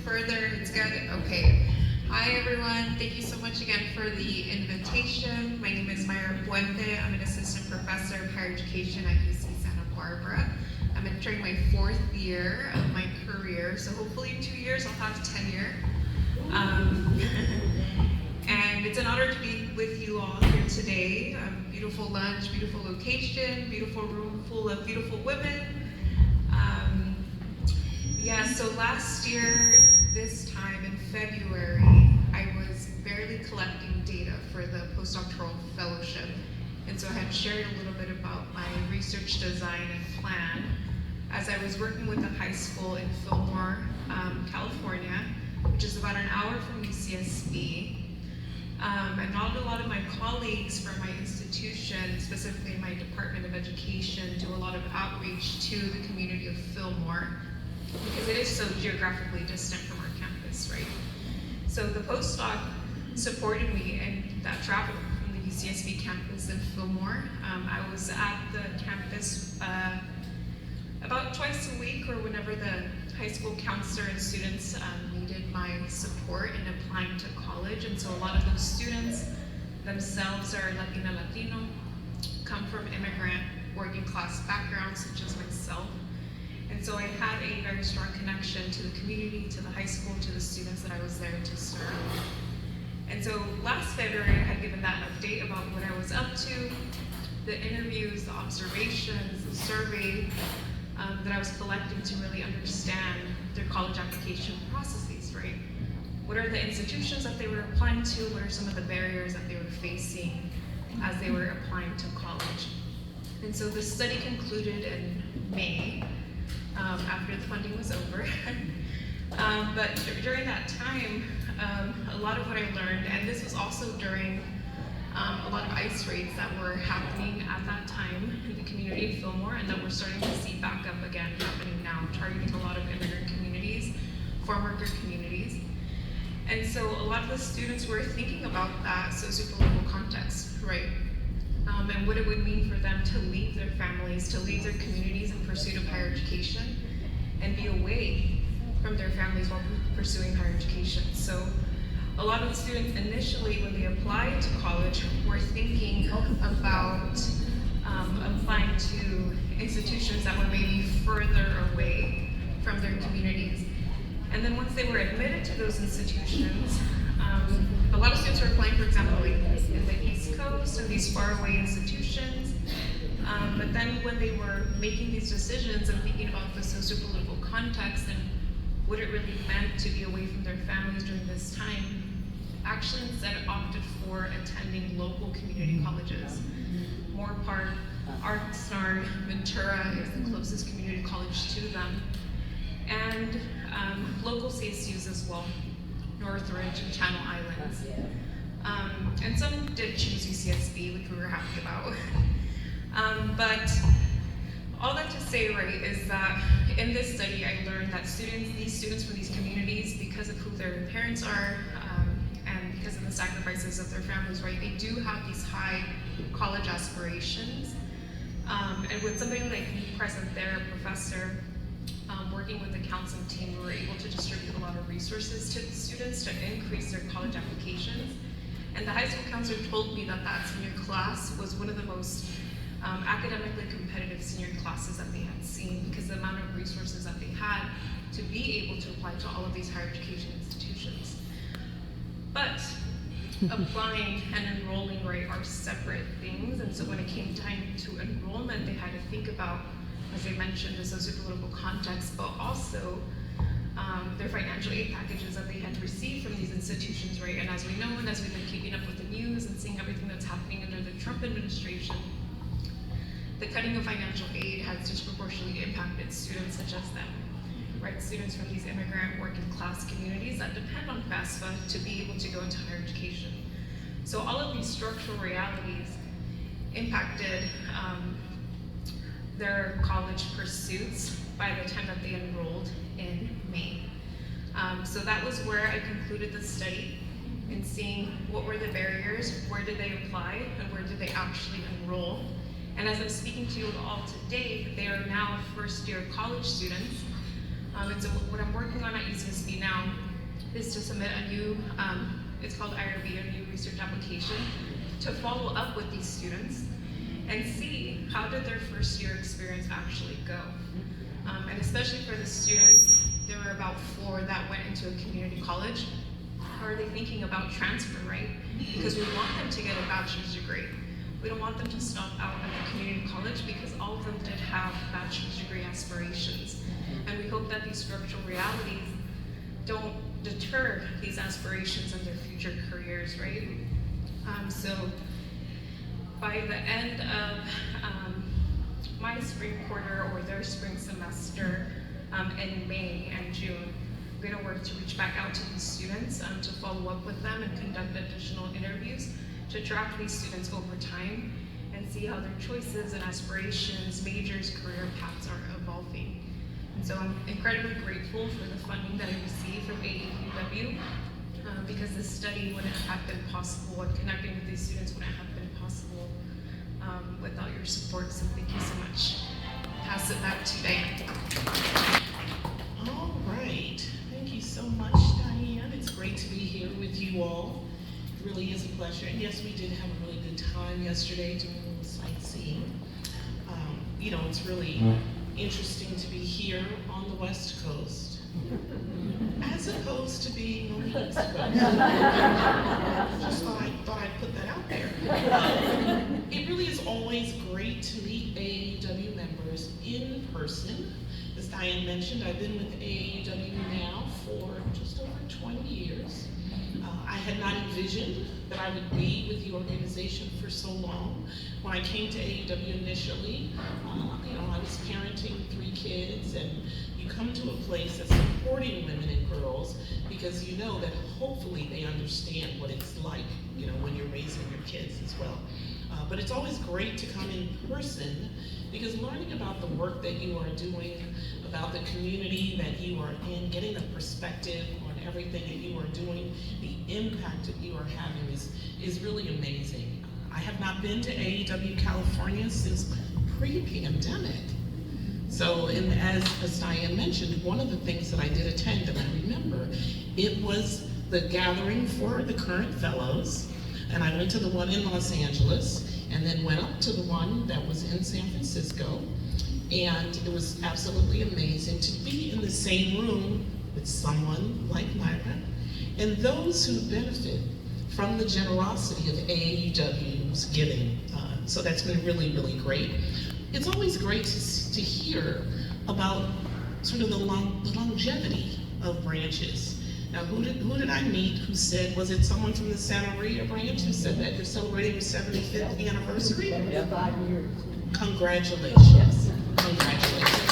further, it's good. Okay. Hi everyone. Thank you so much again for the invitation. My name is Mayra Puente. I'm an assistant professor of higher education at UC Santa Barbara. I'm entering my 4th year of my career, so hopefully in 2 years I'll have tenure. And it's an honor to be with you all here today. Beautiful lunch, beautiful location, beautiful room full of beautiful women. So last year, this time in February, I was barely collecting data for the postdoctoral fellowship. And so I had shared a little bit about my research design and plan as I was working with a high school in Fillmore, California, which is about an hour from UCSB. And not a lot of my colleagues from my institution, specifically my Department of Education, do a lot of outreach to the community of Fillmore because it is so geographically distant from our campus, right? So the postdoc supported me in that travel from the UCSB campus in Fillmore. I was at the campus about twice a week or whenever the high school counselor and students needed my support in applying to college. And so a lot of those students themselves are Latino, come from immigrant working class backgrounds such as myself. And so I had a very strong connection to the community, to the high school, to the students that I was there to serve. And so last February I had given that update about what I was up to, the interviews, the observations, the survey, that I was collecting to really understand their college application processes, right? What are the institutions that they were applying to? What are some of the barriers that they were facing as they were applying to college? And so the study concluded in May, after the funding was over. But during that time, a lot of what I learned, and this was also during a lot of ICE raids that were happening at that time in the community of Fillmore, and that we're starting to see back up again happening now, targeting a lot of immigrant communities, farm worker communities. And so a lot of the students were thinking about that sociopolitical context, right? And what it would mean for them to leave their families, to leave their communities in pursuit of higher education, and be away from their families while pursuing higher education. So a lot of the students initially, when they applied to college, were thinking about applying to institutions that were maybe further away from their communities. And then once they were admitted to those institutions, a lot of students were applying, for example, like in the East Coast and these faraway institutions. But then when they were making these decisions and thinking about the sociopolitical context and what it really meant to be away from their families during this time, actually instead opted for attending local community colleges. Moore Park, Oxnard, Ventura is the closest community college to them, and local CSUs as well, Northridge and Channel Islands. And some did choose UCSB, which we were happy about. But all that to say, right, is that in this study I learned that these students from these communities, because of who their parents are, and because of the sacrifices of their families, right, they do have these high college aspirations. And with somebody like me present there, a professor, working with the counseling team, we were able to distribute a lot of resources to the students to increase their college applications. And the high school counselor told me that that senior class was one of the most academically competitive senior classes that they had seen because of the amount of resources that they had to be able to apply to all of these higher education institutions. But applying and enrolling, right, are separate things. And so when it came time to enrollment, they had to think about, as I mentioned, the sociopolitical context, but also their financial aid packages that they had received from these institutions, right? And as we know, and as we've been keeping up with the news and seeing everything that's happening under the Trump administration, the cutting of financial aid has disproportionately impacted students such as them, right? Students from these immigrant working class communities that depend on FAFSA to be able to go into higher education. So all of these structural realities impacted their college pursuits by the time that they enrolled in May. So that was where I concluded the study in seeing what were the barriers, where did they apply, and where did they actually enroll. And as I'm speaking to you all today, they are now first-year college students. And so what I'm working on at UCSB now is to submit a new, it's called IRB, a new research application, to follow up with these students and see how did their first year experience actually go. And especially for the students, there were about 4 that went into a community college. How are they thinking about transfer, right? Because we want them to get a bachelor's degree. We don't want them to stop out at the community college because all of them did have bachelor's degree aspirations. And we hope that these structural realities don't deter these aspirations and their future careers, right? So by the end of my spring quarter or their spring semester in May and June, we're gonna work to reach back out to these students to follow up with them and conduct additional interviews to track these students over time and see how their choices and aspirations, majors, career paths are evolving. And so I'm incredibly grateful for the funding that I received from AAUW because this study wouldn't have been possible and connecting with these students wouldn't have been possible without your support, so thank you so much. Pass it back to Diane. All right, thank you so much, Diane. It's great to be here with you all. It really is a pleasure. And yes, we did have a really good time yesterday doing a little sightseeing. You know, it's really interesting to be here on the West Coast, as opposed to being on the East Coast. Just thought I'd put that out there. It really is always great to meet AAUW members in person. As Diane mentioned, I've been with AAUW now for just over 20 years. I had not envisioned that I would be with the organization for so long. When I came to AAUW initially, you know, I was parenting 3 kids, and you come to a place that's supporting women and girls because you know that hopefully they understand what it's like, you know, when you're raising your kids as well. But it's always great to come in person because learning about the work that you are doing, about the community that you are in, getting a perspective on everything that you are doing, the impact that you are having is really amazing. I have not been to AAUW California since pre-pandemic. So, and as Diane mentioned, one of the things that I did attend, and I remember, it was the gathering for the current fellows, and I went to the one in Los Angeles, and then went up to the one that was in San Francisco, and it was absolutely amazing to be in the same room with someone like Myra, and those who benefit from the generosity of AAUW's giving. So that's been really, really great. It's always great to hear about sort of the longevity of branches. Now, who did I meet who said, was it someone from the Santa Maria branch who said that you're celebrating your 75th anniversary? Yeah, 5 years. Congratulations. Yes. Congratulations.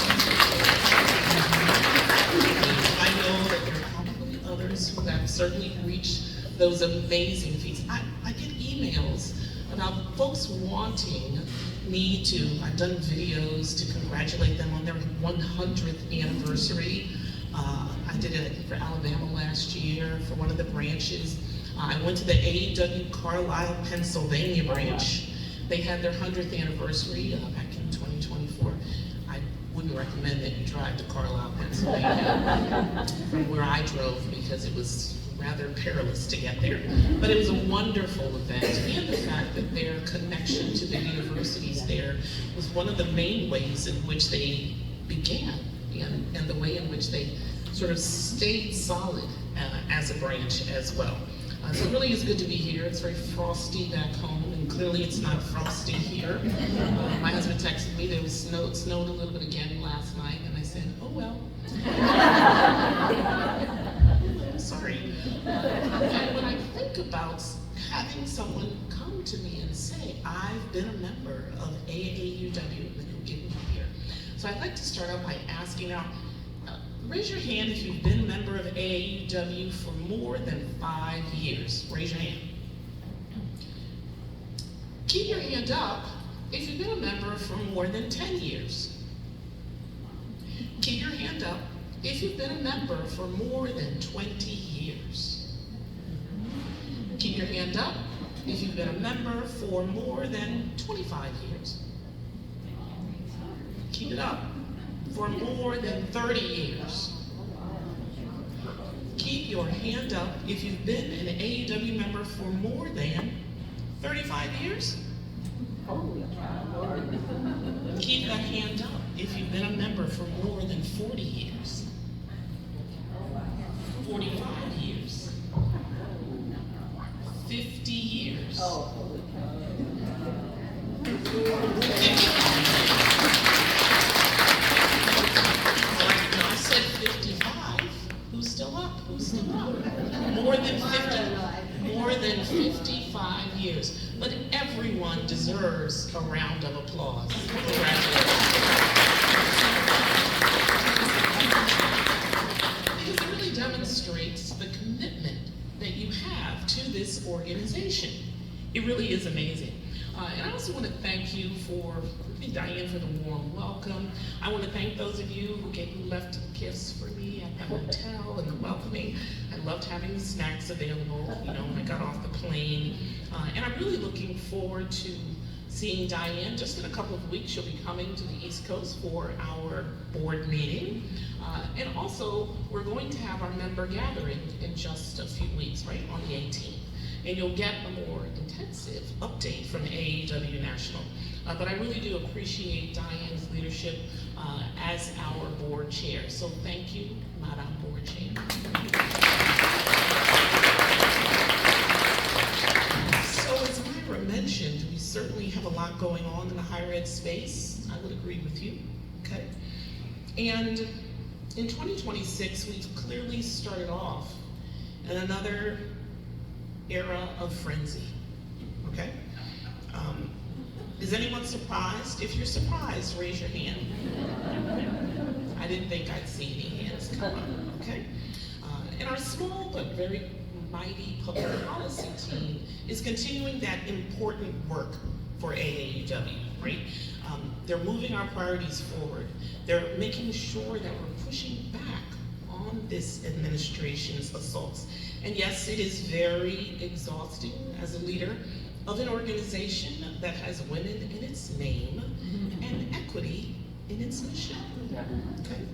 I know that there are probably others who have certainly reached those amazing feats. I get emails about folks wanting me to, I've done videos to congratulate them on their 100th anniversary. I did it for Alabama last year for one of the branches. I went to the AAUW Carlisle, Pennsylvania branch. They had their 100th anniversary back in 2024. I wouldn't recommend that you drive to Carlisle, Pennsylvania from where I drove because it was rather perilous to get there. But it was a wonderful event, and the fact that their connection to the universities there was one of the main ways in which they began, and the way in which they sort of stayed solid as a branch as well. So it really is good to be here. It's very frosty back home, and clearly it's not frosty here. My husband texted me, there was snowed a little bit again last night, and I said, oh well. I'm sorry. And when I think about having someone come to me and say, I've been a member of AAUW, then you'll get me here. So I'd like to start out by asking now, raise your hand if you've been a member of AAUW for more than 5 years. Raise your hand. Keep your hand up if you've been a member for more than 10 years. Keep your hand up if you've been a member for more than 20 years. Keep your hand up if you've been a member for more than 25 years. Keep it up for more than 30 years. Keep your hand up if you've been an AEW member for more than 35 years? Holy cow. Keep that hand up if you've been a member for more than 40 years. 45 years. 50 years. Oh, holy cow. All right, now I said 55. Who's still up? Who's still up? More than 55 years. But everyone deserves a round of applause. Congratulations. Because it really demonstrates the commitment that you have to this organization. It really is amazing. And I also want to thank you Diane, for the warm welcome. I want to thank those of you who left gifts for me at the hotel and the welcoming. I loved having the snacks available, when I got off the plane. And I'm really looking forward to seeing Diane just in a couple of weeks. She'll be coming to the East Coast for our board meeting. And also, we're going to have our member gathering in just a few weeks, right, on the 18th. And you'll get a more intensive update from AEW National. But I really do appreciate Diane's leadership as our board chair. So thank you, Madam Board Chair. So as Myra mentioned, we certainly have a lot going on in the higher ed space. I would agree with you, okay? And in 2026, we've clearly started off in another era of frenzy, okay? Is anyone surprised? If you're surprised, raise your hand. I didn't think I'd see any hands come up, okay? And our small but very mighty public policy team is continuing that important work for AAUW, right? They're moving our priorities forward. They're making sure that we're pushing back on this administration's assaults. And yes, it is very exhausting as a leader of an organization that has women in its name and equity in its mission, okay?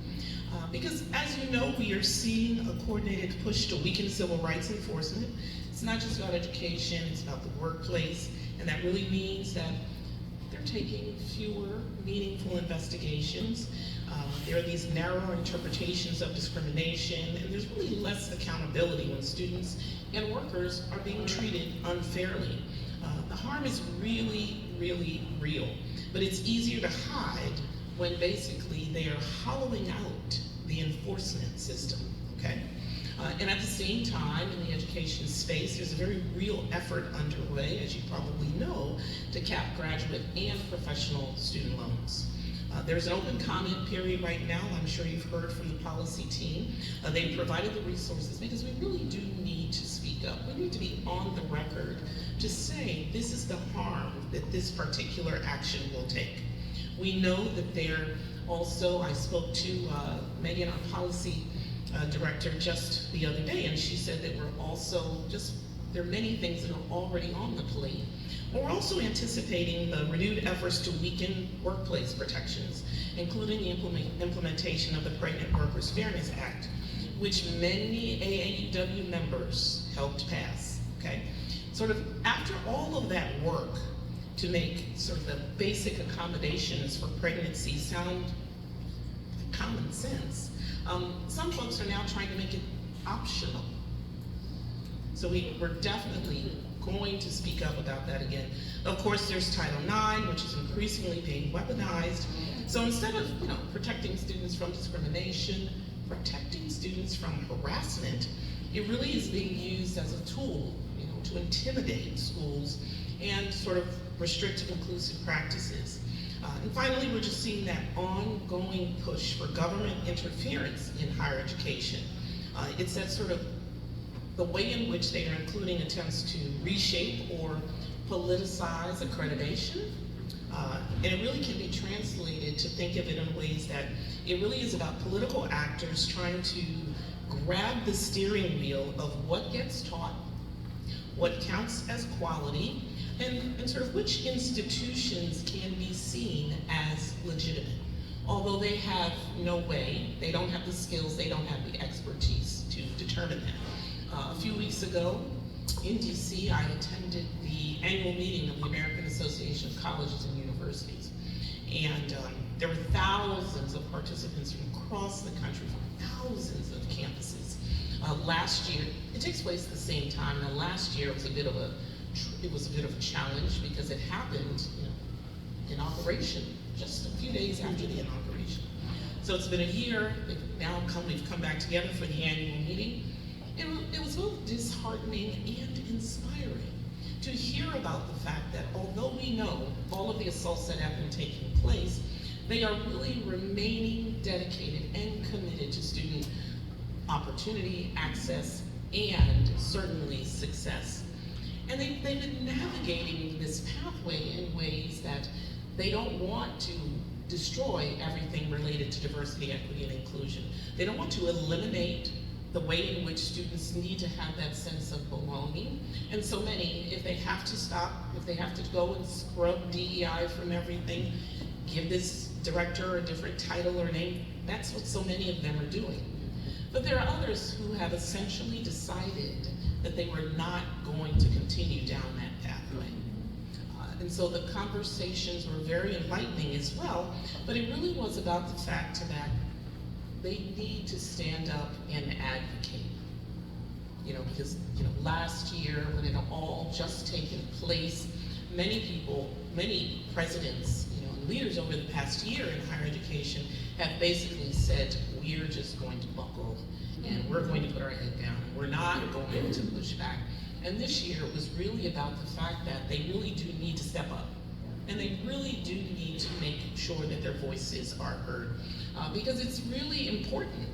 Because as you know, we are seeing a coordinated push to weaken civil rights enforcement. It's not just about education, it's about the workplace, and that really means that they're taking fewer meaningful investigations. There are these narrow interpretations of discrimination, and there's really less accountability when students and workers are being treated unfairly. The harm is really, really real, but it's easier to hide when basically they are hollowing out the enforcement system, okay? And at the same time, in the education space, there's a very real effort underway, as you probably know, to cap graduate and professional student loans. There's an open comment period right now. I'm sure you've heard from the policy team. They provided the resources because we really do need to speak up. We need to be on the record to say this is the harm that this particular action will take. We know that they're also, I spoke to Megan, our policy director, just the other day, and she said that we're also there are many things that are already on the plate. We're also anticipating the renewed efforts to weaken workplace protections, including the implementation of the Pregnant Workers Fairness Act, which many AAUW members helped pass, okay? Sort of after all of that work to make sort of the basic accommodations for pregnancy sound like common sense, some folks are now trying to make it optional. So we're definitely going to speak up about that again. Of course, there's Title IX, which is increasingly being weaponized. So instead of protecting students from discrimination, protecting students from harassment, it really is being used as a tool to intimidate schools and sort of restrict inclusive practices. And finally, we're just seeing that ongoing push for government interference in higher education. It's that sort of the way in which they are including attempts to reshape or politicize accreditation. And it really can be translated to think of it in ways that it really is about political actors trying to grab the steering wheel of what gets taught, what counts as quality, and sort of which institutions can be seen as legitimate. Although they have no way, they don't have the skills, they don't have the expertise to determine that. A few weeks ago in DC, I attended the annual meeting of the American Association of Colleges and Universities. And there were thousands of participants from across the country, from thousands of campuses. Last year, it takes place at the same time. Now last year it was a bit of a challenge because it happened, inauguration, just a few days after the inauguration. So it's been a year. We've come back together for the annual meeting. It was both disheartening and inspiring to hear about the fact that although we know all of the assaults that have been taking place, they are really remaining dedicated and committed to student opportunity, access, and certainly success. And they've been navigating this pathway in ways that they don't want to destroy everything related to diversity, equity, and inclusion. They don't want to eliminate the way in which students need to have that sense of belonging. And so many, if they have to stop, if they have to go and scrub DEI from everything, give this director a different title or name, that's what so many of them are doing. But there are others who have essentially decided that they were not going to continue down that pathway. And so the conversations were very enlightening as well, but it really was about the fact that they need to stand up and advocate. Because last year when it all just taken place, many presidents, and leaders over the past year in higher education have basically said, we're just going to buckle and we're going to put our head down. We're not going to push back. And this year it was really about the fact that they really do need to step up. And they really do need to make sure that their voices are heard. Because it's really important.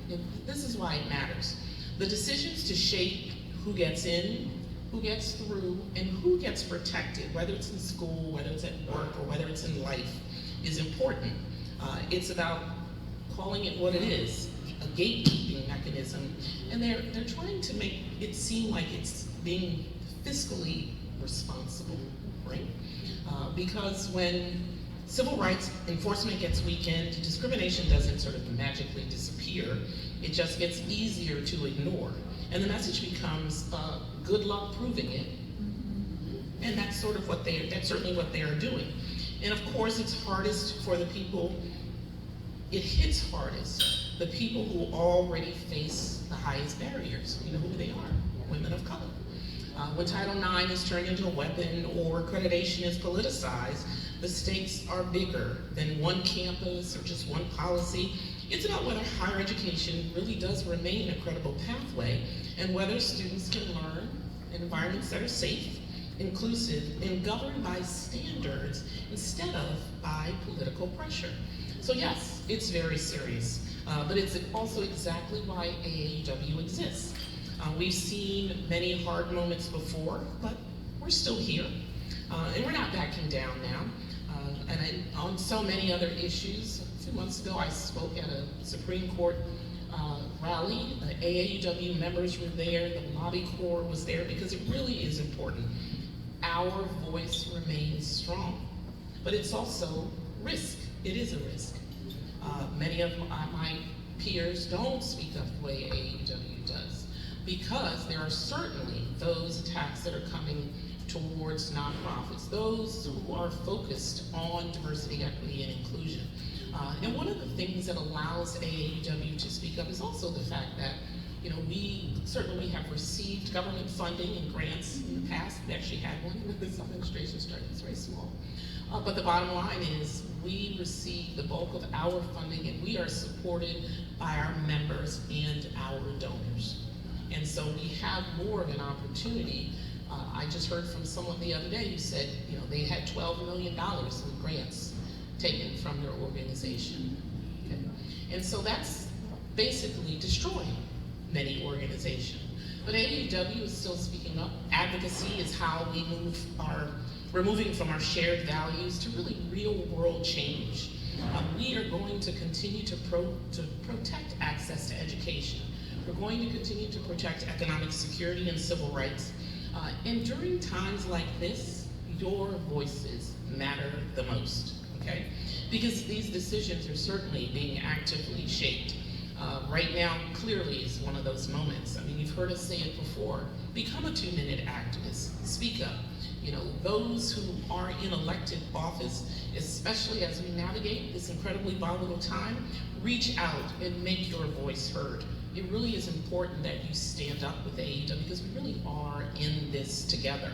This is why it matters. The decisions to shape who gets in, who gets through, and who gets protected, whether it's in school, whether it's at work, or whether it's in life, is important. It's about calling it what it is, a gatekeeping mechanism. And they're trying to make it seem like it's being fiscally responsible, right? Because when civil rights enforcement gets weakened, discrimination doesn't sort of magically disappear. It just gets easier to ignore. And the message becomes, good luck proving it. And that's sort of that's certainly what they are doing. And of course, it's hardest for the people, it hits hardest, the people who already face the highest barriers. You know who they are, women of color. When Title IX is turned into a weapon or accreditation is politicized, the stakes are bigger than one campus or just one policy. It's about whether higher education really does remain a credible pathway and whether students can learn in environments that are safe, inclusive, and governed by standards instead of by political pressure. So yes, it's very serious, but it's also exactly why AAUW exists. We've seen many hard moments before, but we're still here. And we're not backing down now. On so many other issues, a few months ago I spoke at a Supreme Court rally. AAUW members were there, the lobby corps was there, because it really is important. Our voice remains strong, but it's also risk. It is a risk. Many of my peers don't speak up the way AAUW does, because there are certainly those attacks that are coming towards nonprofits, those who are focused on diversity, equity, and inclusion. And one of the things that allows AAUW to speak up is also the fact that, we have received government funding and grants in the past. We actually had one when this administration started. It's very small. But the bottom line is we receive the bulk of our funding and we are supported by our members and our donors. And so we have more of an opportunity. I just heard from someone the other day who said, they had $12 million in grants taken from their organization. Okay? And so that's basically destroying many organizations. But AAUW is still speaking up. Advocacy is how we're moving from our shared values to really real world change. We are going to continue to protect access to education. We're going to continue to protect economic security and civil rights. And during times like this, your voices matter the most, okay? Because these decisions are certainly being actively shaped. Right now, clearly, is one of those moments. I mean, you've heard us say it before. Become a 2-minute activist. Speak up. You know, those who are in elected office, especially as we navigate this incredibly volatile time, reach out and make your voice heard. It really is important that you stand up with AEW because we really are in this together.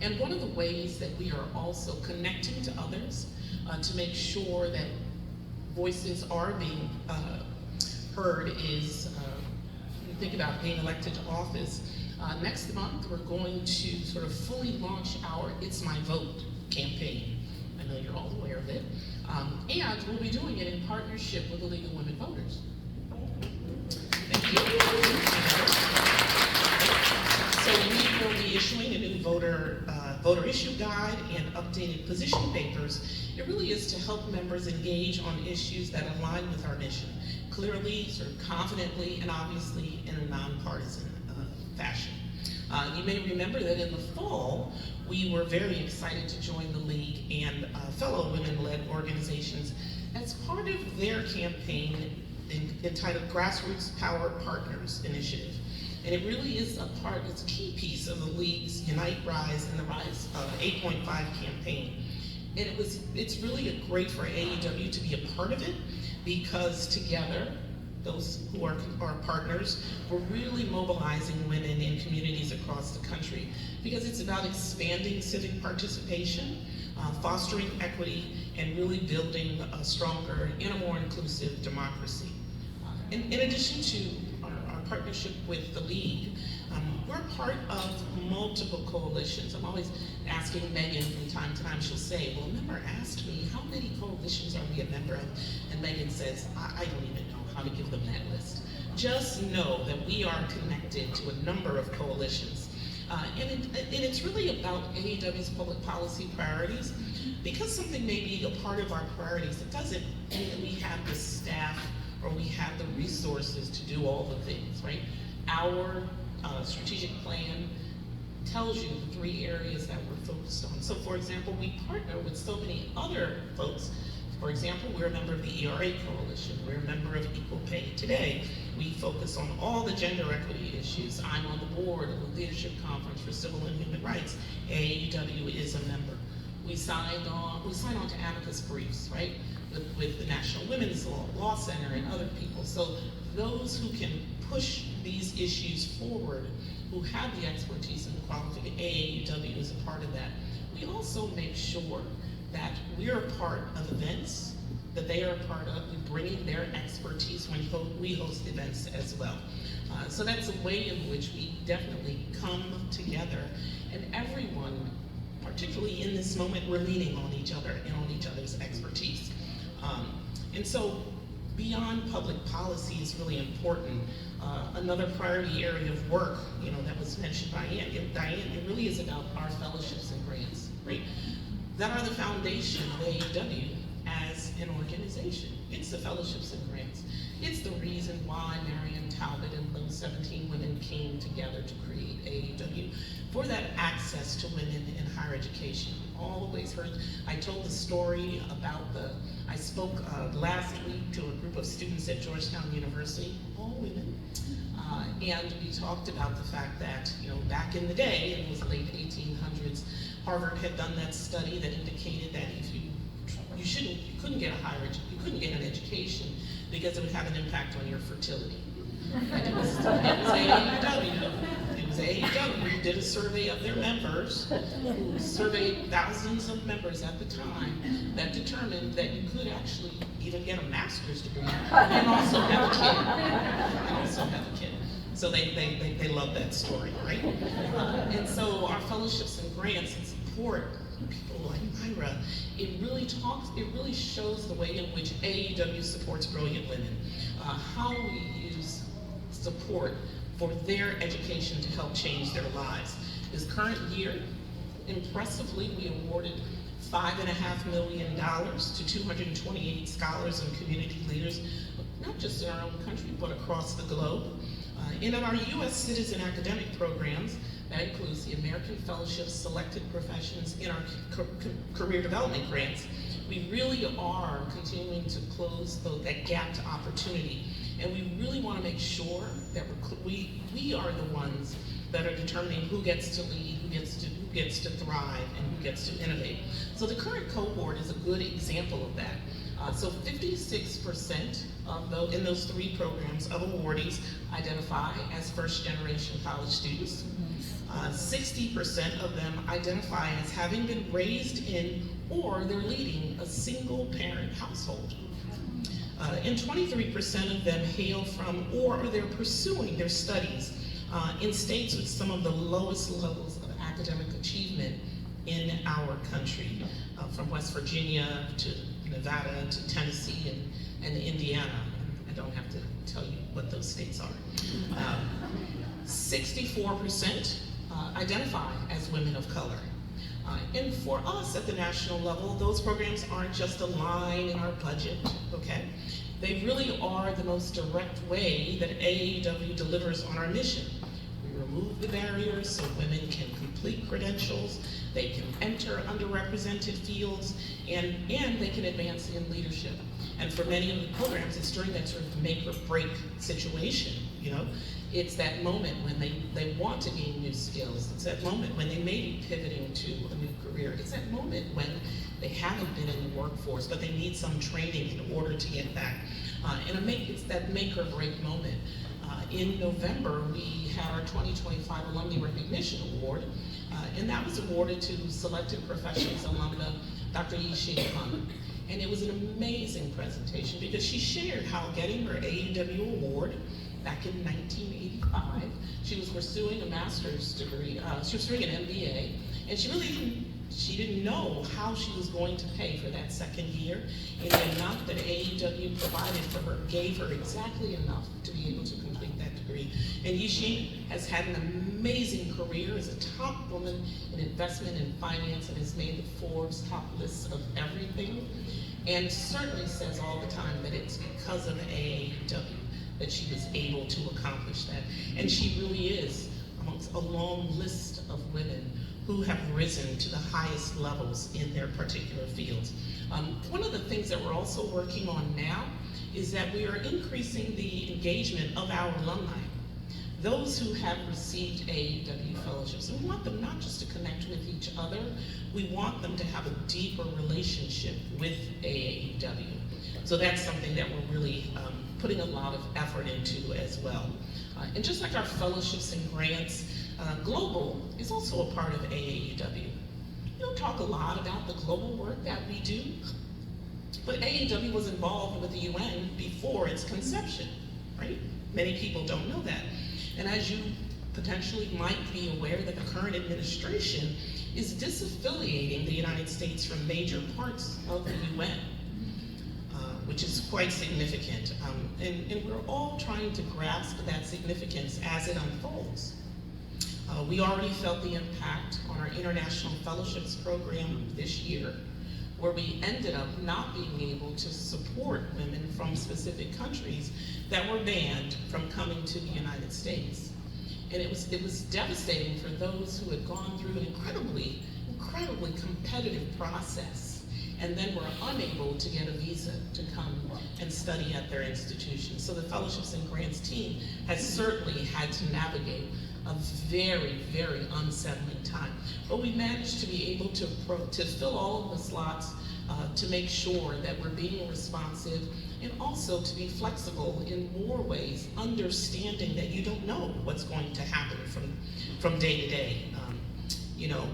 And one of the ways that we are also connecting to others to make sure that voices are being heard is, think about being elected to office. Next month, we're going to sort of fully launch our It's My Vote campaign. I know you're all aware of it. And we'll be doing it in partnership with the League of Women Voters. Thank you. So we will be issuing a new voter issue guide and updated position papers. It really is to help members engage on issues that align with our mission, clearly, sort of confidently, and obviously in a nonpartisan fashion. You may remember that in the fall, we were very excited to join the League and fellow women-led organizations as part of their campaign entitled Grassroots Power Partners Initiative. And it really is it's a key piece of the League's Unite, Rise, and the Rise 8.5 campaign. And it's really great for AEW to be a part of it because together, those who are our partners, we're really mobilizing women in communities across the country because it's about expanding civic participation, fostering equity, and really building a stronger and a more inclusive democracy. In addition to our partnership with the League, we're part of multiple coalitions. I'm always asking Megan from time to time, she'll say, well, a member asked me, how many coalitions are we a member of? And Megan says, I don't even know how to give them that list. Just know that we are connected to a number of coalitions. And it's really about AEW's public policy priorities. Because something may be a part of our priorities, it doesn't mean that we have the staff or we have the resources to do all the things, right? Our strategic plan tells you the 3 areas that we're focused on. So for example, we partner with so many other folks. For example, we're a member of the ERA Coalition. We're a member of Equal Pay Today. We focus on all the gender equity issues. I'm on the board of the Leadership Conference for Civil and Human Rights. AEW is a member. We signed on to amicus briefs, right? With the National Women's Law Center and other people. So those who can push these issues forward, who have the expertise and the qualification, AEW is a part of that. We also make sure that we're a part of events, that they are a part of, we bring in their expertise when we host events as well. So that's a way in which we definitely come together, and everyone, particularly in this moment, we're leaning on each other and on each other's expertise. And so beyond public policy is really important. Another priority area of work, that was mentioned by Diane, it really is about our fellowships and grants, right? That are the foundation of AEW as an organization. It's the fellowships and grants. It's the reason why Marion Talbot and those 17 women came together to create AEW, for that access to women in higher education. Always heard, I told the story about I spoke last week to a group of students at Georgetown University, all women, and we talked about the fact that, back in the day, it was late 1800s, Harvard had done that study that indicated that if you couldn't get an education because it would have an impact on your fertility. And it was AEW. It was AEW who did a survey of their members, who surveyed thousands of members at the time, that determined that you could actually even get a master's degree and also have a kid. So they love that story, right? And so our fellowships and grants and support people like Myra, it really shows the way in which AEW supports brilliant women, how we use support for their education to help change their lives. This current year, impressively, we awarded $5.5 million to 228 scholars and community leaders, not just in our own country, but across the globe. And in our U.S. citizen academic programs, that includes the American Fellowship Selected Professions in our career development grants, we really are continuing to close that gap to opportunity. And we really want to make sure that we are the ones that are determining who gets to lead, who gets to thrive, and who gets to innovate. So the current cohort is a good example of that. So 56% of those, in those 3 programs of awardees identify as first-generation college students. 60% of them identify as having been raised in or they're leading a single-parent household. And 23% of them hail from or they're pursuing their studies in states with some of the lowest levels of academic achievement in our country, from West Virginia to Nevada to Tennessee and Indiana. I don't have to tell you what those states are. 64% identify as women of color. And for us at the national level, those programs aren't just a line in our budget, okay? They really are the most direct way that AAEW delivers on our mission. We remove the barriers so women can complete credentials, they can enter underrepresented fields, and they can advance in leadership. And for many of the programs, it's during that sort of make or break situation, you know? It's that moment when they want to gain new skills. It's that moment when they may be pivoting to a new career. It's that moment when they haven't been in the workforce, but they need some training in order to get back. It's that make or break moment. In November, we had our 2025 Alumni Recognition Award, and that was awarded to selected professions alumna, Dr. Yi-Shing Khan. And it was an amazing presentation because she shared how getting her AAEW award back in 1985, she was pursuing a master's degree, she was pursuing an MBA, and she didn't know how she was going to pay for that second year, and the amount that AAEW provided for her gave her exactly enough to be able to complete that degree. And Yi-Shing has had an amazing career as a top woman in investment and finance and has made the Forbes top lists of everything, and certainly says all the time that it's because of AAEW that she was able to accomplish that. And she really is amongst a long list of women who have risen to the highest levels in their particular fields. One of the things that we're also working on now is that we are increasing the engagement of our alumni, those who have received AAEW fellowships. And we want them not just to connect with each other, we want them to have a deeper relationship with AAEW. So that's something that we're really putting a lot of effort into as well. And just like our fellowships and grants, Global is also a part of AAEW. We don't talk a lot about the global work that we do, but AAEW was involved with the UN before its conception, right? Many people don't know that. And as you potentially might be aware that the current administration is disaffiliating the United States from major parts of the UN. Which is quite significant. And we're all trying to grasp that significance as it unfolds. We already felt the impact on our international fellowships program this year, where we ended up not being able to support women from specific countries that were banned from coming to the United States. And it was devastating for those who had gone through an incredibly competitive process and then were unable to get a visa to come and study at their institution. So the Fellowships and Grants team has certainly had to navigate a very, very unsettling time. But we managed to be able to fill all of the slots, to make sure that we're being responsive, and also to be flexible in more ways, understanding that you don't know what's going to happen from day to day. You know,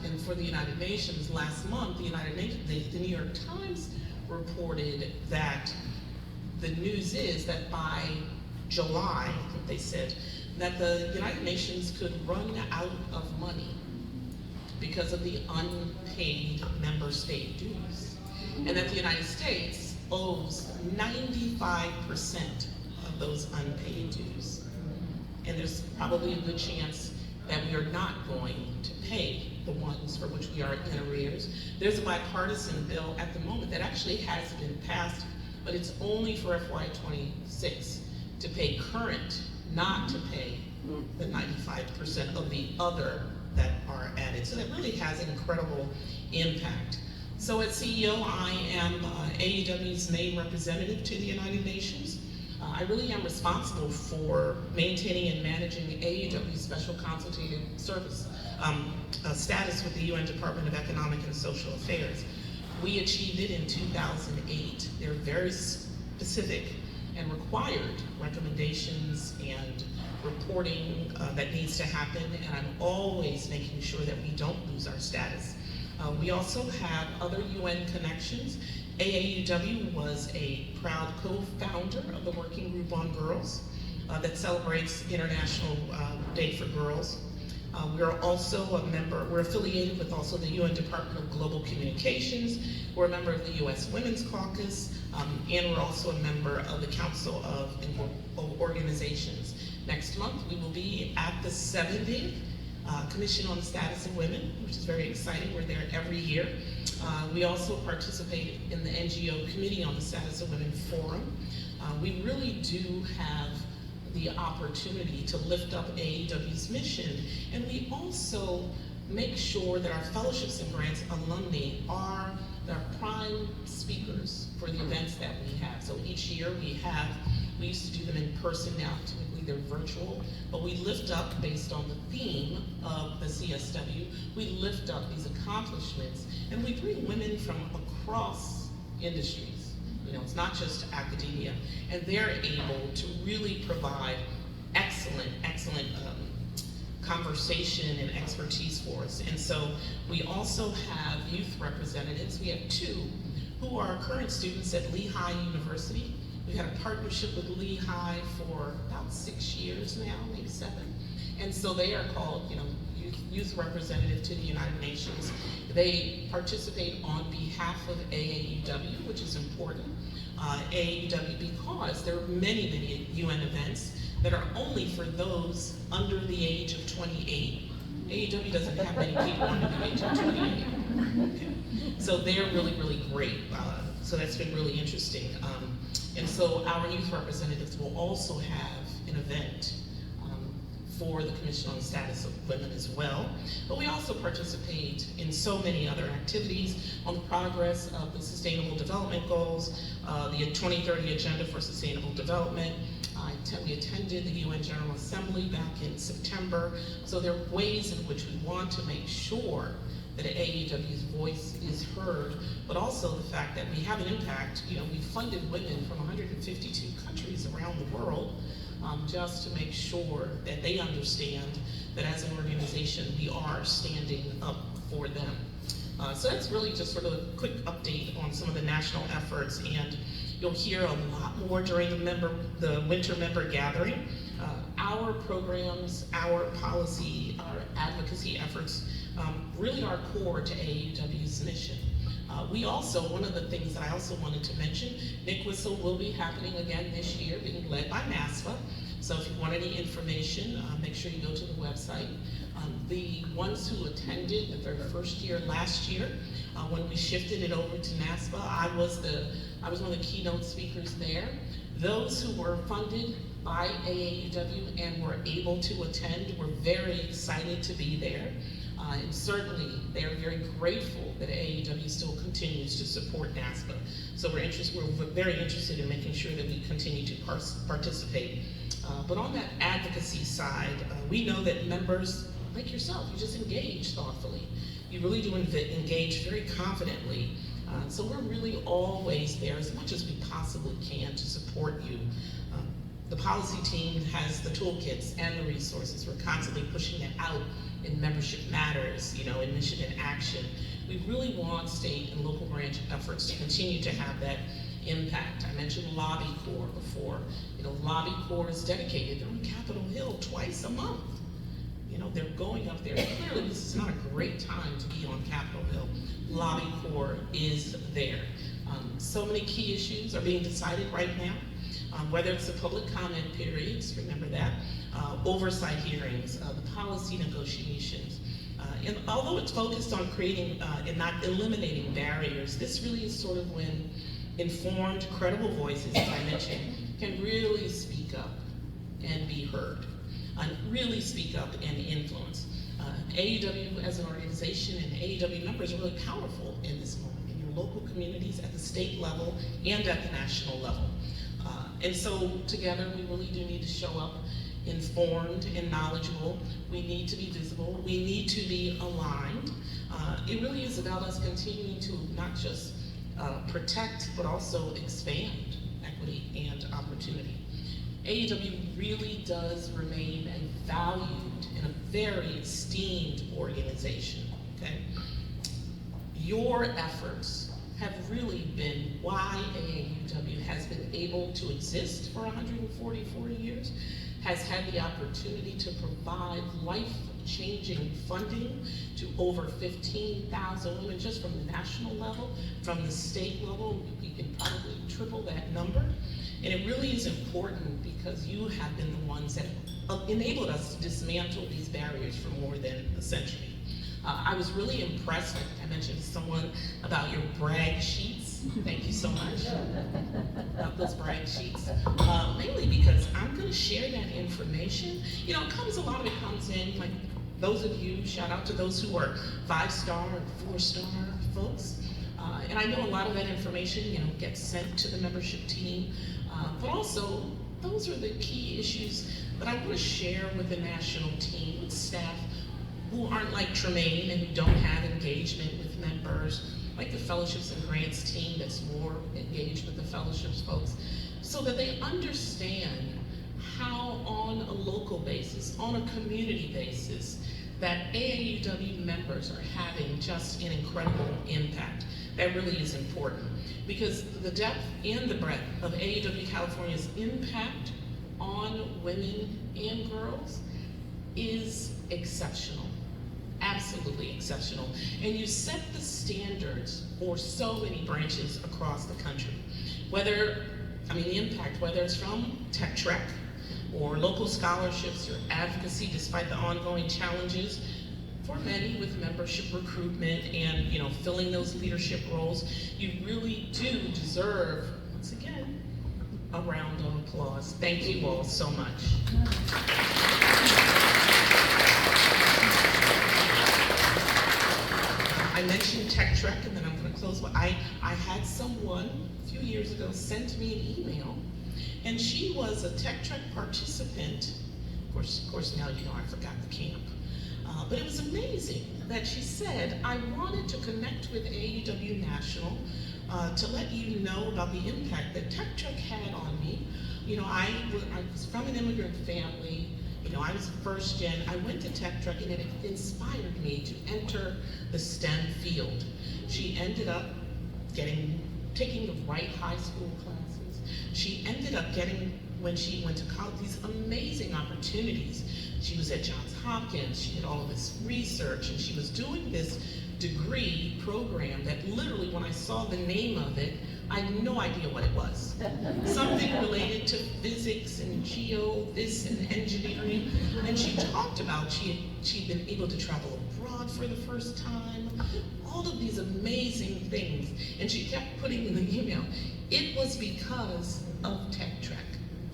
and for the United Nations, last month, the New York Times reported that the news is that by July, I think they said, that the United Nations could run out of money because of the unpaid member state dues. And that the United States owes 95% of those unpaid dues. And there's probably a good chance that we are not going to pay the ones for which we are in arrears. There's a bipartisan bill at the moment that actually has been passed, but it's only for FY26 to pay current, not to pay the 95% of the other that are added. So that really has an incredible impact. So as CEO, I am AAEW's main representative to the United Nations. I really am responsible for maintaining and managing AEW's Special Consultative Service status with the UN Department of Economic and Social Affairs. We achieved it in 2008. There are very specific and required recommendations and reporting that needs to happen, and I'm always making sure that we don't lose our status. We also have other UN connections. AAUW was a proud co-founder of the Working Group on Girls that celebrates International Day for Girls. We're also a member, we're affiliated with also the UN Department of Global Communications. We're a member of the US Women's Caucus, and we're also a member of the Council of Organizations. Next month, we will be at the 70th Commission on the Status of Women, which is very exciting. We're there every year. We also participate in the NGO Committee on the Status of Women Forum. We really do have the opportunity to lift up AEW's mission, and we also make sure that our fellowships and grants alumni are the prime speakers for the events that we have. So each year we used to do them in person, now typically they're virtual, but we lift up based on the theme of the CSW, we lift up these accomplishments, and we bring women from across industries. You know, it's not just academia, and they're able to really provide excellent conversation and expertise for us. And so we also have youth representatives. We have two who are current students at Lehigh University. We've had a partnership with Lehigh for about 6 years now, maybe 7. And so they are called, you know, youth representative to the United Nations. They participate on behalf of AAUW, which is important. AAUW, because there are many UN events that are only for those under the age of 28. AAUW doesn't have many people under the age of 28. Okay. So they're really great. So that's been really interesting. And so our youth representatives will also have an event for the Commission on the Status of Women as well. But we also participate in so many other activities on the progress of the Sustainable Development Goals, the 2030 Agenda for Sustainable Development. We attended the UN General Assembly back in September. So there are ways in which we want to make sure that AEW's voice is heard, but also the fact that we have an impact. You know, we funded women from 152 countries around the world just to make sure that they understand that as an organization, we are standing up for them. So that's really just sort of a quick update on some of the national efforts, and you'll hear a lot more during the winter member gathering. Our programs, our policy, our advocacy efforts really are core to AEW's mission. We also, one of the things that I also wanted to mention, Nick Whistle will be happening again this year, being led by NASPA. So if you want any information, make sure you go to the website. The ones who attended the very first year last year, when we shifted it over to NASPA, I was one of the keynote speakers there. Those who were funded by AAUW and were able to attend were very excited to be there. And certainly, they are very grateful that AAUW still continues to support NASPA. So we're very interested in making sure that we continue to participate. But on that advocacy side, we know that members like yourself, you just engage thoughtfully. You really do engage very confidently. So we're really always there as much as we possibly can to support you. The policy team has the toolkits and the resources. We're constantly pushing it out in Membership Matters, you know, in Mission and Action. We really want state and local branch efforts to continue to have that impact. I mentioned Lobby Corps before. You know, Lobby Corps is dedicated. They're on Capitol Hill twice a month. You know, they're going up there. Clearly, this is not a great time to be on Capitol Hill. Lobby Corps is there. So many key issues are being decided right now. Whether it's the public comment periods, remember that, oversight hearings, the policy negotiations. And although it's focused on creating and not eliminating barriers, this really is sort of when informed, credible voices, as I mentioned, can really speak up and be heard, and really speak up and influence. AEW as an organization and AEW members are really powerful in this moment, in your local communities, at the state level, and at the national level. And so together, we really do need to show up informed and knowledgeable. We need to be visible. We need to be aligned. It really is about us continuing to not just protect, but also expand equity and opportunity. AEW really does remain a valued and a very esteemed organization, okay? Your efforts have really been why AAUW has been able to exist for 144 years, has had the opportunity to provide life-changing funding to over 15,000 women just from the national level. From the state level, we can probably triple that number. And it really is important because you have been the ones that enabled us to dismantle these barriers for more than a century. I was really impressed, I mentioned to someone about your brag sheets. Thank you so much about those brag sheets. Mainly because I'm gonna share that information. You know, a lot of it comes in, like those of you, shout out to those who are 5-star or 4-star folks. And I know a lot of that information, you know, gets sent to the membership team. But also, those are the key issues that I want to share with the national team, with staff who aren't like Tremaine and who don't have engagement with members, like the fellowships and grants team that's more engaged with the fellowships folks, so that they understand how on a local basis, on a community basis, that AAUW members are having just an incredible impact. That really is important because the depth and the breadth of AAUW California's impact on women and girls is exceptional, absolutely exceptional. And you set the standards for so many branches across the country. The impact, whether it's from Tech Trek or local scholarships or advocacy despite the ongoing challenges for many with membership recruitment and, you know, filling those leadership roles, you really do deserve, once again, a round of applause. Thank you all so much. I mentioned Tech Trek, and then I'm going to close. I had someone a few years ago sent me an email, and she was a Tech Trek participant. Of course, now you know I forgot the camp. But it was amazing that she said, I wanted to connect with AAUW National to let you know about the impact that Tech Trek had on me. You know, I was from an immigrant family. You know, I was first gen. I went to Tech Trek and it inspired me to enter the STEM field. She ended up taking the right high school classes. She ended up getting, when she went to college, these amazing opportunities. She was at Johns Hopkins, she did all of this research, and she was doing this degree program that literally, when I saw the name of it, I had no idea what it was. Something related to physics and geo, this and engineering. And she talked about she'd been able to travel abroad for the first time, all of these amazing things. And she kept putting in the email, it was because of Tech Trek.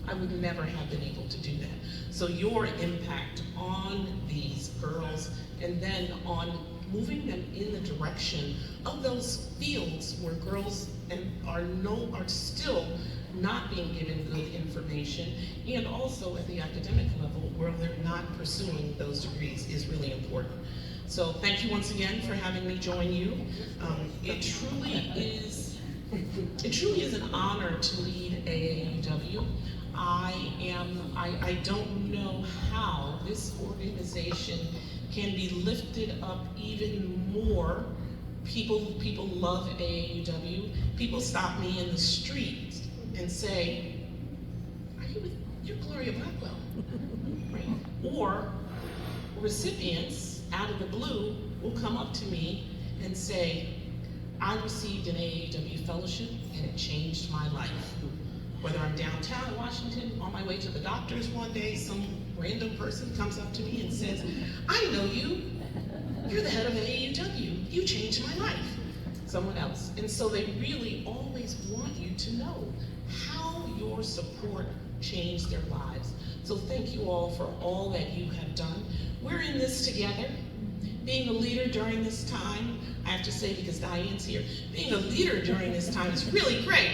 I would never have been able to do that. So your impact on these girls and then on moving them in the direction of those fields where girls are still not being given good information, and also at the academic level where they're not pursuing those degrees is really important. So thank you once again for having me join you. It truly is an honor to lead AAUW. I don't know how this organization can be lifted up even more. People love AAUW. People stop me in the street and say, you're Gloria Blackwell, right? Or recipients out of the blue will come up to me and say, I received an AAUW fellowship and it changed my life. Whether I'm downtown in Washington, on my way to the doctor's one day, some random person comes up to me and says, I know you. You're the head of AAUW. You changed my life. Someone else. And so they really always want you to know how your support changed their lives. So thank you all for all that you have done. We're in this together. Being a leader during this time, I have to say, because Diane's here, being a leader during this time is really great.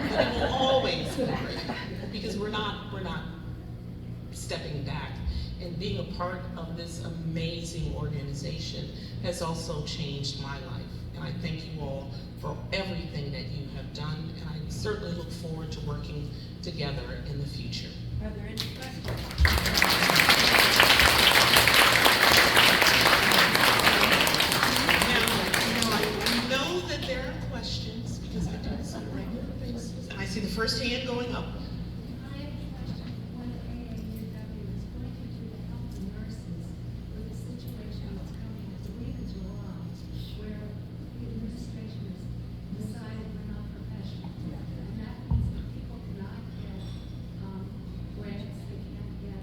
but it will always be great, because we're not stepping back. And being a part of this amazing organization has also changed my life. And I thank you all for everything that you have done, and I certainly look forward to working together in the future. Are there any questions? Now, I know that there are questions, because I do this on a regular basis, and I see the first hand going up. I have a question. When AAUW is pointing to the help of nurses with the situation that's coming, I believe in July, where the administration has decided we're not professional. And that means that people cannot get grants, they can't get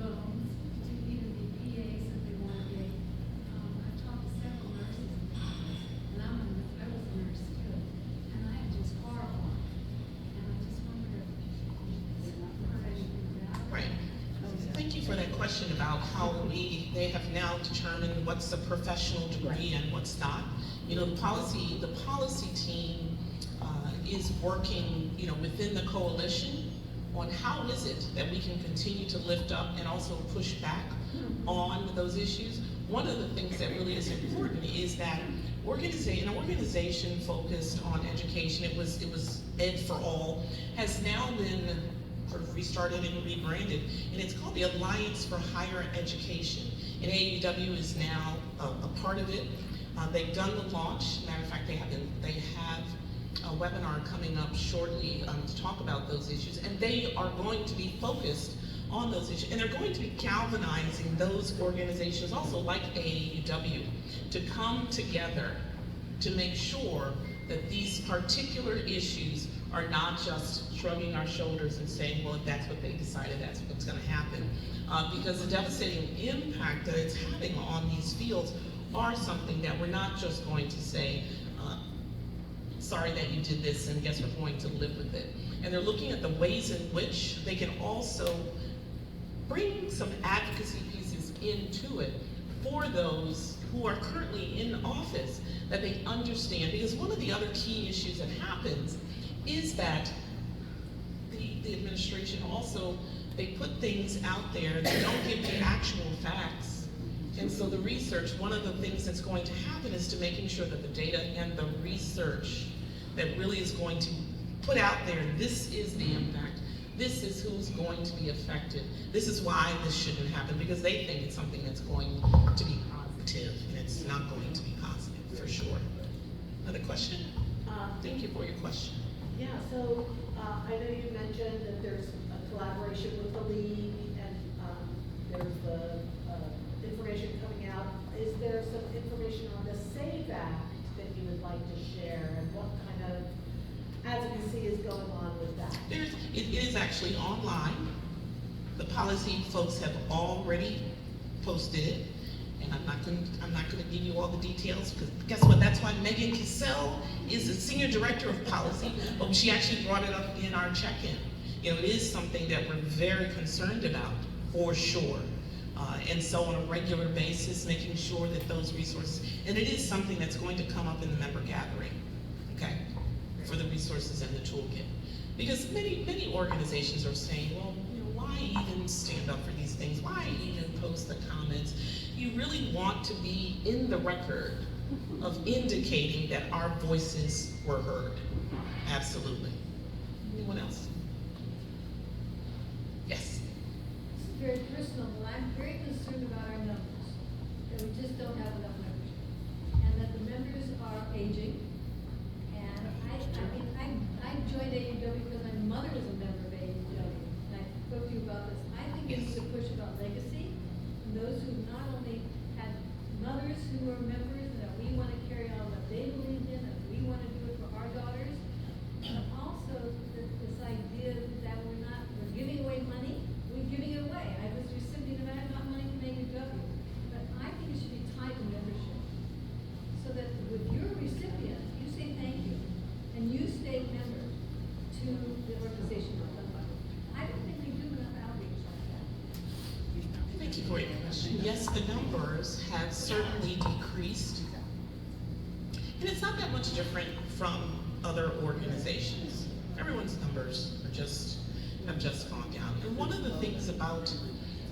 loans to even be PAs if they want to be. I've talked to several nurses about this, and I was a nurse too, and I am just horrified. And I just wonder if you've heard anything about it. Right. Thank you for that question about how they have now determined what's a professional degree and what's not. You know, the policy team is working, you know, within the coalition on how is it that we can continue to lift up and also push back on those issues. One of the things that really is important is that an organization focused on education, it was Ed for All, has now been sort of restarted and rebranded, and it's called the Alliance for Higher Education. And AUW is now a part of it. They've done the launch. Matter of fact, they have a webinar coming up shortly to talk about those issues, and they are going to be focused on those issues, and they're going to be galvanizing those organizations also like AAUW to come together to make sure that these particular issues are not just shrugging our shoulders and saying, well, if that's what they decided, that's what's going to happen. Because the devastating impact that it's having on these fields are something that we're not just going to say, sorry that you did this, and guess we're going to live with it. And they're looking at the ways in which they can also bring some advocacy pieces into it for those who are currently in office, that they understand. Because one of the other key issues that happens is that the administration also, they put things out there that don't give the actual facts. And so the research, one of the things that's going to happen is to making sure that the data and the research that really is going to put out there, this is the impact, this is who's going to be affected, this is why this shouldn't happen, because they think it's something that's going to be positive, and it's not going to be positive, for sure. Another question? Thank you for your question. Yeah, so I know you mentioned that there's a collaboration with the league, and there's the information coming out. Is there some information on the SAVE Act that you would like to share, and what kind of advocacy is going on with that? It is actually online. The policy folks have already posted it, and I'm not going to give you all the details, because guess what? That's why Megan Cassell is the Senior Director of Policy, but she actually brought it up in our check-in. You know, it is something that we're very concerned about, for sure. And so on a regular basis, making sure that those resources, and it is something that's going to come up in the member gathering, okay, for the resources and the toolkit. Because many organizations are saying, well, you know, why even stand up for these things? Why even post the comments? You really want to be in the record of indicating that our voices were heard. Absolutely. Anyone else? Yes. It's very personal, but I'm very concerned about our numbers, that we just don't have enough members. And that the members are aging. And I joined AUW because my mother was a member of AUW. And I spoke to you about this. I think we need to push about legacy. And those who not only had mothers who were members, that we want to carry on what they believed in, that we want to do it for our daughters. And also this idea that we're giving away money, we're giving it away. I was recipient, and I have not money from AUW. But I think it should be tied to membership. So that with your recipient, you say thank you, and you stay member to the organization. I don't think we do enough outreach like that. Thank you for your question. Yes, the numbers have certainly decreased. And it's not that much different from other organizations. everyone's numbers have just gone down. And one of the things about,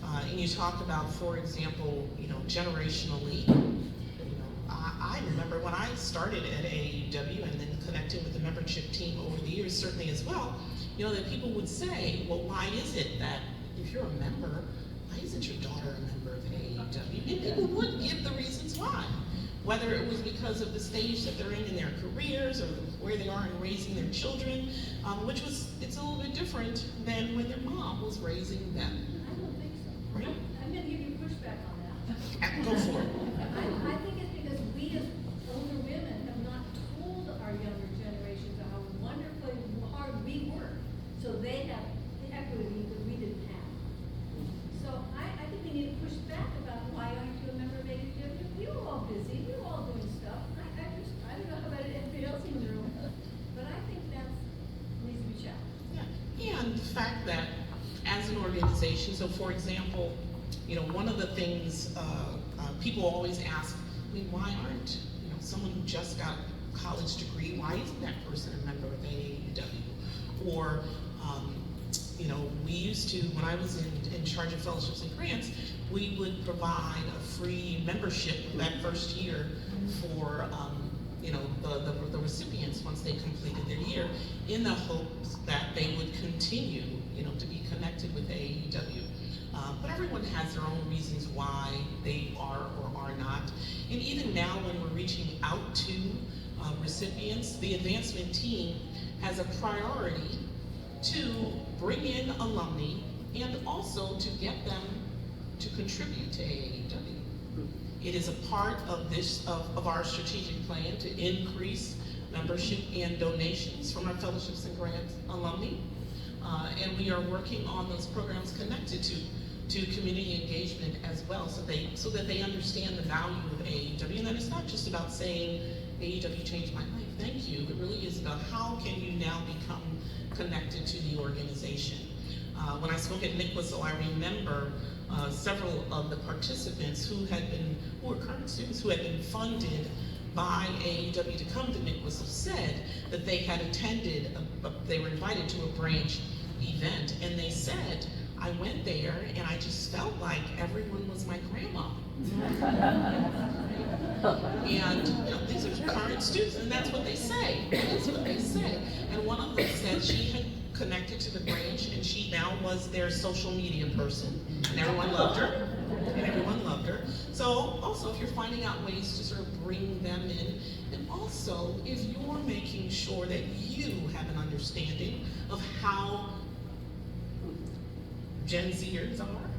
and you talk about, for example, generationally, I remember when I started at AAUW and then connecting with the membership team over the years, certainly as well, that people would say, well, why is it that if you're a member, why isn't your daughter a member of AAUW? And people would give the reasons why. Whether it was because of the stage that they're in their careers or where they are in raising their children, it's a little bit different than when their mom was raising them. I don't think so. Right? I'm gonna give you pushback on that. Go for it. I think it's because we as older women have not told our younger generations how wonderfully hard we work, so they have the equity that we didn't have. So I think we need to push back about why aren't you a member of AAUW? We were all busy, we were all doing stuff. I don't know about anybody else in the room, but I think that needs to be challenged. Yeah. And the fact that as an organization, so for example, one of the things people always ask, why aren't, someone who just got a college degree, why isn't that person a member of AAUW? Or, we used to, when I was in charge of fellowships and grants, we would provide a free membership that first year for, the recipients once they completed their year, in the hopes that they would continue, to be connected with AAUW. But everyone has their own reasons why they are or are not. And even now when we're reaching out to recipients, the advancement team has a priority to bring in alumni and also to get them to contribute to AAUW. It is a part of our strategic plan to increase membership and donations from our fellowships and grants alumni. And we are working on those programs connected to community engagement as well, so that they understand the value of AAUW, and that it's not just about saying AAUW changed my life, thank you. It really is about how can you now become connected to the organization. When I spoke at Nick Whistle, I remember several of the participants who were current students who had been funded by AAUW to come to Nick Whistle said that they had attended, they were invited to a branch event, and they said, I went there and I just felt like everyone was my grandma. And these are current students, and that's what they say. That's what they say. And one of them said she had connected to the branch, and she now was their social media person, and everyone loved her. And everyone loved her. So also, if you're finding out ways to sort of bring them in, and also if you're making sure that you have an understanding of how Gen Zers are,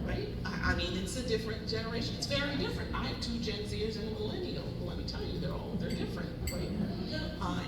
right? I mean, it's a different generation. It's very different. I have 2 Gen Zers and a millennial. Well, let me tell you, they're different, right?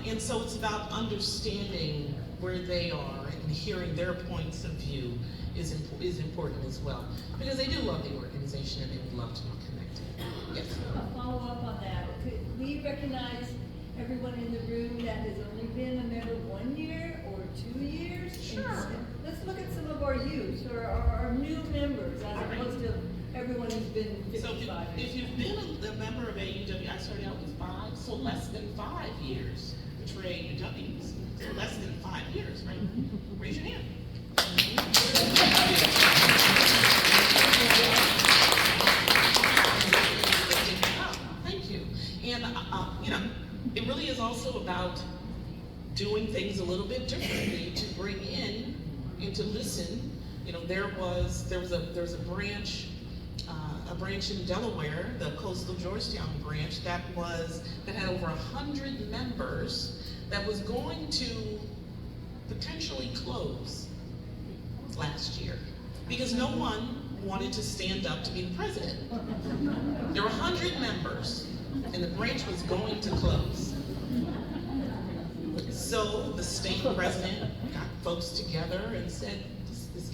And so it's about understanding where they are and hearing their points of view is important as well, because they do love the organization and they would love to be connected. Yes. A follow-up on that. Could we recognize everyone in the room that has only been a member 1 year or 2 years? Sure. Let's look at some of our youth or our new members as opposed to everyone who's been 55 So years. if you've been a member of AAUW, I started out with 5, so less than 5 years, which were AAUWs, so less than 5 years, right? Raise your hand. Thank you. And it really is also about doing things a little bit differently to bring in and to listen. There was a branch in Delaware, the Coastal Georgetown branch, that had over 100 members, that was going to potentially close last year because no one wanted to stand up to be the president. There were 100 members, and the branch was going to close. So the state president got folks together and said, this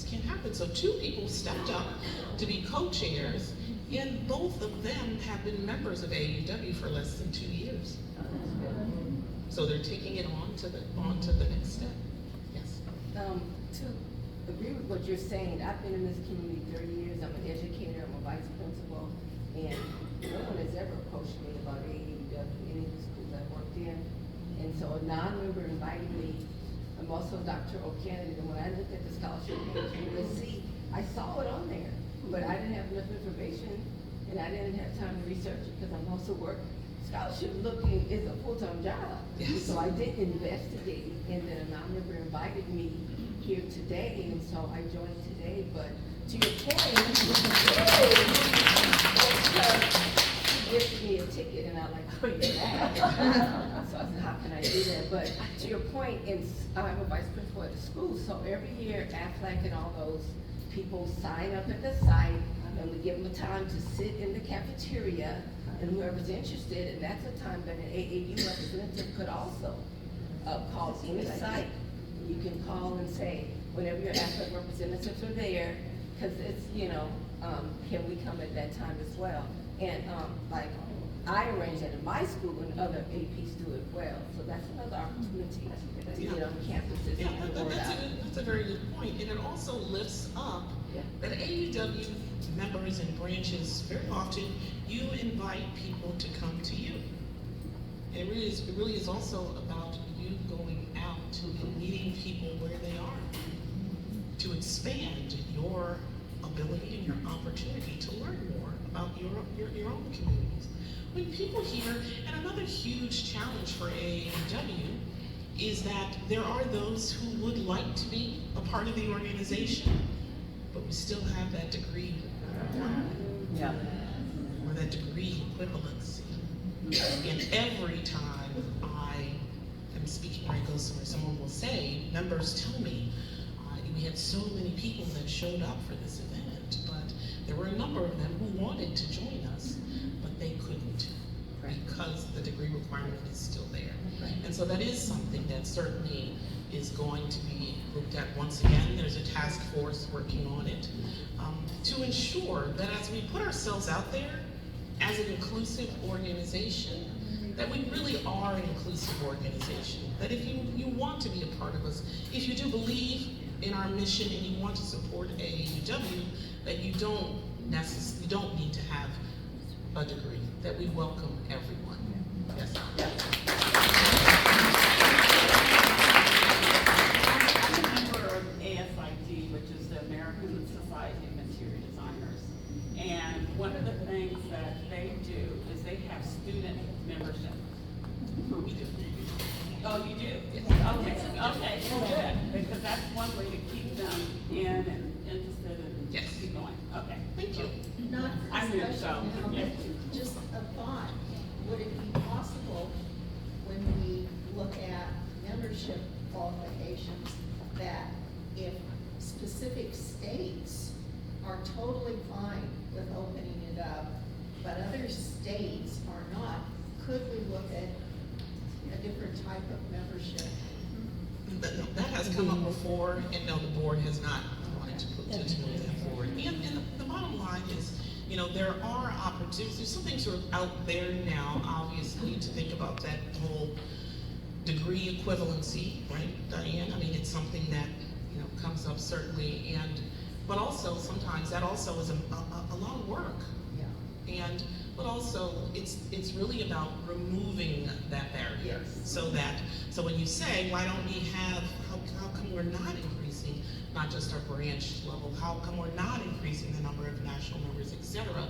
can't happen. So 2 people stepped up to be co-chairs, and both of them have been members of AAUW for less than 2 years. So they're taking it on to the next step. Yes. To agree with what you're saying, I've been in this community 30 years. I'm an educator, I'm a vice principal, and no one has ever approached me about AAUW, any of the schools I've worked in. And so a non-member invited me. I'm also Dr. O'Cannon, and when I looked at the scholarship page from USC, I saw it on there, but I didn't have enough information, and I didn't have time to research it, because I'm also working. Scholarship looking is a full-time job. Yes. So I did investigate, and then a non-member invited me here today, and so I joined today, but to your point, she gifted me a ticket, and I'm like, oh, yeah. So I said, how can I do that? But to your point, I'm a vice principal at the school, so every year, AFLAC and all those people sign up at the site, and we give them a time to sit in the cafeteria, and whoever's interested, and that's a time that an AAU representative could also call any site. You can call and say, whenever your AFLAC representatives are there, because it's, can we come at that time as well? And like, I arrange that in my school, and other APs do it well, so that's another opportunity to get on campuses Yeah, and the word out. that's a very good point, and it also lifts up Yeah. that AUW members and branches, very often, you invite people to come to you. And it really is also about you going out and meeting people where they are, to expand your ability and your opportunity to learn more about your own communities. When people hear, and another huge challenge for AAW is that there are those who would like to be a part of the organization, but we still have that degree Yeah. or that degree equivalency. And every time I am speaking or I go somewhere, someone will say, members tell me, we had so many people that showed up for this event, but there were a number of them who wanted to join us, but they couldn't because the degree requirement is still there. And so that is something that certainly is going to be looked at once again. There's a task force working on it to ensure that as we put ourselves out there as an inclusive organization, that we really are an inclusive organization. That if you want to be a part of us, if you do believe in our mission and you want to support AAUW, that you don't need to have a degree, that we welcome everyone. Yes. I'm a member of ASID, which is the American Society of Interior Designers. And one of the things that they do is they have student membership. We do. Oh, you do? Yes. Okay, well, good, because that's one way to keep them in and interested in Yes. keep going. Okay. Thank you. Not I for knew discussion so, now, yeah. but just a thought. Would it be possible when we look at membership qualifications that if specific states are totally fine with opening it up, but other states are not, could we look at a different type of membership? That has come up before, and no, the board has not wanted to move that forward. And the bottom line is, there are opportunities. There's something sort of out there now, obviously, to think about that whole degree equivalency, right, Diane? I mean, it's something that comes up certainly, but also sometimes that also is a lot of work. Yeah. But also it's really about removing that barrier. Yes. So when you say, why don't we have, how come we're not increasing not just our branch level, how come we're not increasing the number of national members, et cetera?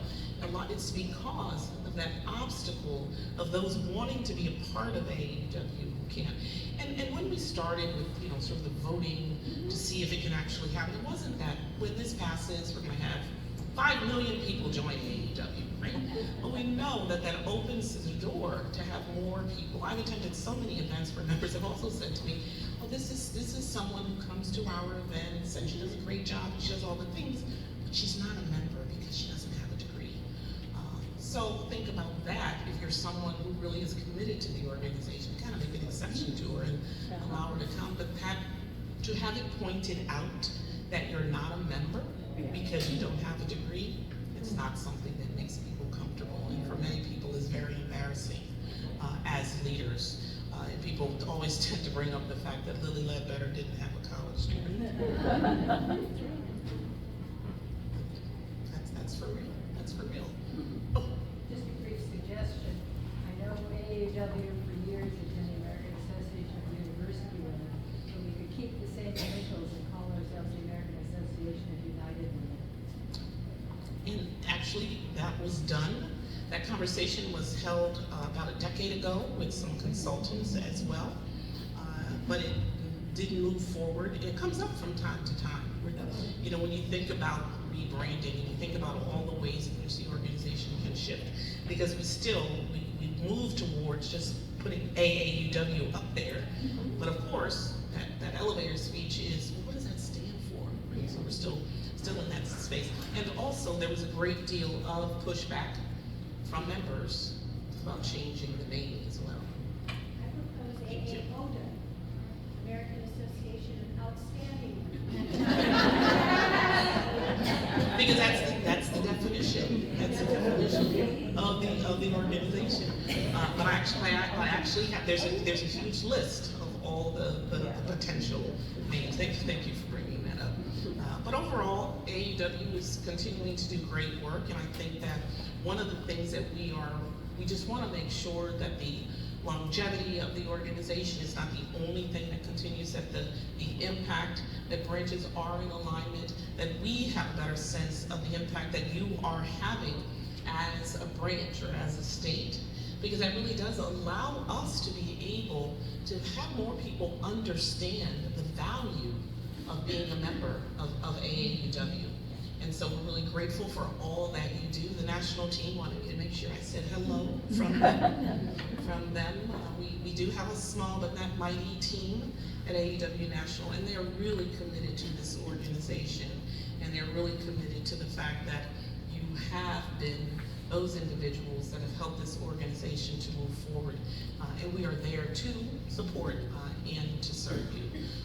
It's because of that obstacle of those wanting to be a part of AAUW who can't. And when we started with sort of the voting to see if it can actually happen, it wasn't that when this passes we're going to have 5 million people join AAUW, right? But we know that opens the door to have more people. I've attended so many events where members have also said to me, oh, this is someone who comes to our events and she does a great job and she does all the things, but she's not a member because she doesn't have a degree. So think about that. If you're someone who really is committed to the organization, kind of make an exception to her and allow her to come, but to have it pointed out that you're not a member because you don't have a degree, it's not something that makes people comfortable, and for many people is very embarrassing as leaders. And people always tend to bring up the fact that Lily Ledbetter didn't have a college degree. That's for real. That's for real. Oh, Just a brief suggestion. I know AAW for years has been the American that was done. That conversation was held about a decade ago with some consultants as well, but it didn't move forward. It comes up from time to time. You know, when you think about rebranding and you think about all the ways in which the organization can shift, because we move towards just putting AAUW up there, but of course, that elevator speech is, well, what does that stand for? Right? So we're still in that space. And also, there was a great deal of pushback from members about changing the name as well. I propose AAODA, American Association of Outstanding. Because that's the definition. That's the definition of the organization. But I actually have, there's a huge list of all the potential names. Thank you for bringing that up. But overall, AAUW is continuing to do great work, and I think that one of the things that we just want to make sure that the longevity of the organization is not the only thing that continues, that the impact that branches are in alignment, that we have a better sense of the impact that you are having as a branch or as a state. Because that really does allow us to be able to have more people understand the value of being a member of AAUW. And so we're really grateful for all that you do. The national team wanted me to make sure I said hello from them. We do have a small but not mighty team at AAUW National, and they're really committed to this organization, and they're really committed to the fact that you have been those individuals that have helped this organization to move forward, and we are there to support and to serve you.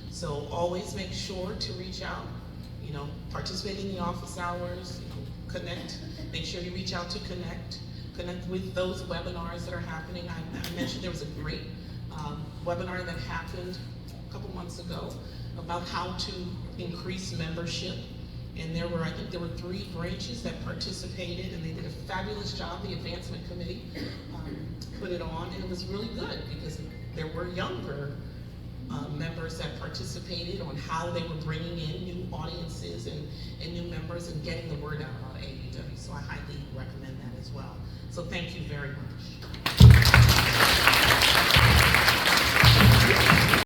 So always make sure to reach out, you know, participate in the office hours, you know, connect, make sure you reach out to connect with those webinars that are happening. I mentioned there was a great webinar that happened a couple months ago about how to increase membership. And I think there were 3 branches that participated, and they did a fabulous job. The advancement committee put it on, and it was really good because there were younger members that participated on how they were bringing in new audiences and new members and getting the word out about AAUW. So I highly recommend that as well. So thank you very much.